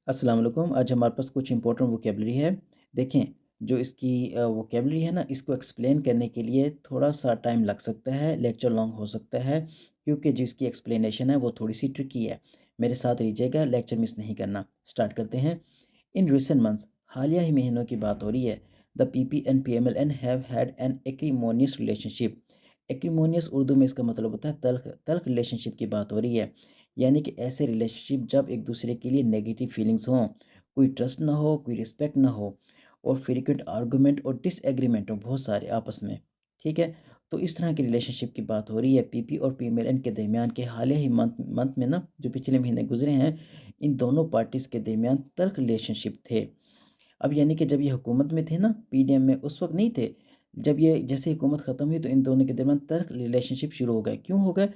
السلام علیکم۔ آج ہمارے پاس کچھ امپورٹنٹ ووکیبلری ہے۔ دیکھیں، جو اس کی ووکیبلری ہے نا، اس کو ایکسپلین کرنے کے لیے تھوڑا سا ٹائم لگ سکتا ہے، لیکچر لانگ ہو سکتا ہے، کیونکہ جو اس کی ایکسپلینیشن ہے وہ تھوڑی سی ٹرکی ہے۔ میرے ساتھ رہیے گا، لیکچر مس نہیں کرنا۔ سٹارٹ کرتے ہیں۔ ان ریسنٹ منتھس، حالیہ ہی مہینوں کی بات ہو رہی ہے، the P P and P M L N have had an acrimonious relationship. Acrimonious Urdu میں اس کا مطلب ہوتا ہے تلخ۔ تلخ ریلیشن شپ کی بات ہو رہی ہے، یعنی کہ ایسے ریلیشن شپ جب ایک دوسرے کے لیے نگیٹو فیلنگس ہوں، کوئی ٹرسٹ نہ ہو، کوئی رسپیکٹ نہ ہو، اور فریکوینٹ آرگومنٹ اور ڈس ایگریمنٹ ہو بہت سارے آپس میں، ٹھیک ہے۔ تو اس طرح کی ریلیشن شپ کی بات ہو رہی ہے پی پی اور پی ایم ایل این کے درمیان کے حالیہ ہی منتھ میں نا، جو پچھلے مہینے گزرے ہیں، ان دونوں پارٹیز کے درمیان تلخ ریلیشن شپ تھے۔ اب یعنی کہ جب یہ حکومت میں تھے نا، پی ڈی ایم میں، اس وقت نہیں تھے۔ جب یہ جیسے حکومت ختم ہوئی تو ان دونوں کے درمیان تلخ ریلیشن شپ شروع ہو گئے۔ کیوں ہو گئے؟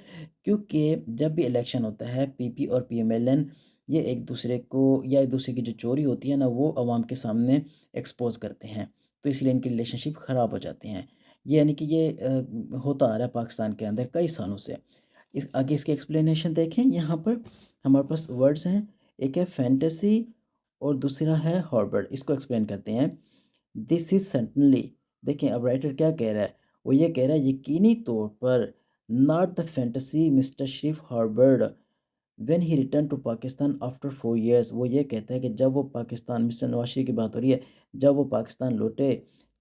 کیونکہ جب بھی الیکشن ہوتا ہے، پی پی اور پی ایم ایل این یہ ایک دوسرے کو، یا ایک دوسرے کی جو چوری ہوتی ہے نا، وہ عوام کے سامنے ایکسپوز کرتے ہیں، تو اس لیے ان کی ریلیشن شپ خراب ہو جاتی ہیں۔ یہ یعنی کہ یہ ہوتا آ رہا ہے پاکستان کے اندر کئی سالوں سے۔ آگے اس کی ایکسپلینیشن دیکھیں، یہاں پر ہمارے پاس ورڈز ہیں، ایک ہے فینٹیسی اور دوسرا ہے ہاربرڈ۔ اس کو ایکسپلین کرتے ہیں۔ دس از سرٹنلی، دیکھیں اب رائٹر کیا کہہ رہا ہے، وہ یہ کہہ رہا ہے یقینی طور پر، not the fantasy mister Sharif harboured when he return to Pakistan after 4 years۔ وہ یہ کہتا ہے کہ جب وہ پاکستان، مسٹر نواز شریف کی بات ہو رہی ہے، جب وہ پاکستان لوٹے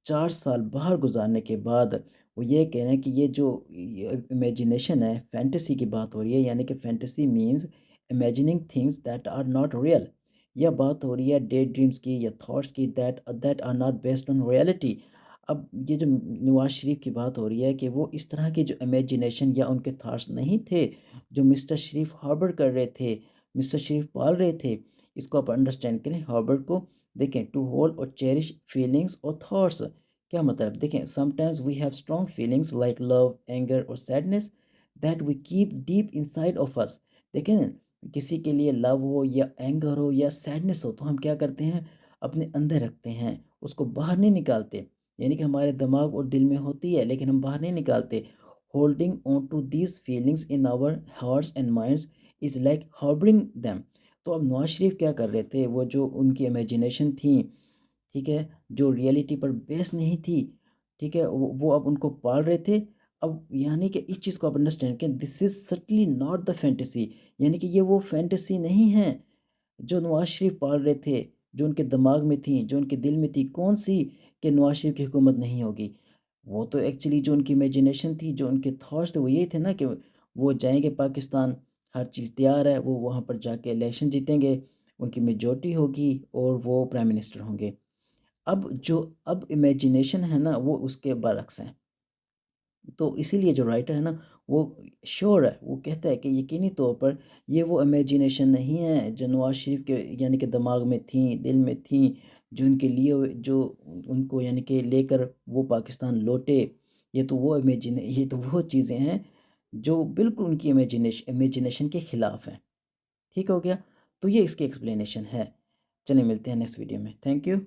4 سال باہر گزارنے کے بعد، وہ یہ کہہ رہے ہیں کہ یہ جو امیجنیشن ہے، فینٹیسی کی بات ہو رہی ہے، یعنی کہ fantasy means imagining things that are not real. یا بات ہو رہی ہے ڈے ڈریمز کی یا تھاٹس کی، that are not based on reality. اب یہ جو نواز شریف کی بات ہو رہی ہے کہ وہ اس طرح کی جو امیجنیشن یا ان کے تھاٹس نہیں تھے جو مسٹر شریف ہاربرڈ کر رہے تھے، مسٹر شریف پال رہے تھے۔ اس کو آپ انڈرسٹینڈ کریں ہاربرڈ کو۔ دیکھیں، ٹو ہولڈ اور چیریش فیلنگس اور تھاٹس، کیا مطلب؟ دیکھیں، sometimes we have strong feelings like love, anger اور sadness that we keep deep inside of us. دیکھیں، کسی کے لیے لو ہو یا اینگر ہو یا سیڈنس ہو تو ہم کیا کرتے ہیں؟ اپنے اندر رکھتے ہیں، اس کو باہر نہیں نکالتے۔ یعنی کہ ہمارے دماغ اور دل میں ہوتی ہے لیکن ہم باہر نہیں نکالتے۔ Holding on to these feelings in our hearts and minds is like harbouring them. تو اب نواز شریف کیا کر رہے تھے؟ وہ جو ان کی امیجنیشن تھیں، ٹھیک ہے، جو ریئلٹی پر بیس نہیں تھی، ٹھیک ہے، وہ اب ان کو پال رہے تھے۔ اب یعنی کہ اس چیز کو آپ انڈرسٹینڈ کریں، دس از سٹلی ناٹ دا فینٹیسی، یعنی کہ یہ وہ فینٹیسی نہیں ہے جو نواز شریف پال رہے تھے، جو ان کے دماغ میں تھیں، جو ان کے دل میں تھی۔ کون سی؟ کہ نواز شریف کی حکومت نہیں ہوگی۔ وہ تو ایکچولی جو ان کی امیجنیشن تھی، جو ان کے تھاٹس تھے، وہ یہ تھے نا کہ وہ جائیں گے پاکستان، ہر چیز تیار ہے، وہ وہاں پر جا کے الیکشن جیتیں گے، ان کی میجورٹی ہوگی اور وہ پرائم منسٹر ہوں گے۔ اب امیجنیشن ہے نا، وہ اس کے برعکس ہیں۔ تو اسی لیے جو رائٹر ہے نا، وہ شور ہے، وہ کہتا ہے کہ یقینی طور پر یہ وہ امیجنیشن نہیں ہے جو نواز شریف کے یعنی کہ دماغ میں تھیں، دل میں تھیں، جو ان کے لیے، جو ان کو یعنی کہ لے کر وہ پاکستان لوٹے۔ یہ تو وہ چیزیں ہیں جو بالکل ان کی امیجنیشن کے خلاف ہیں۔ ٹھیک ہو گیا؟ تو یہ اس کی ایکسپلینیشن ہے۔ چلیں ملتے ہیں نیکسٹ ویڈیو میں۔ Thank you.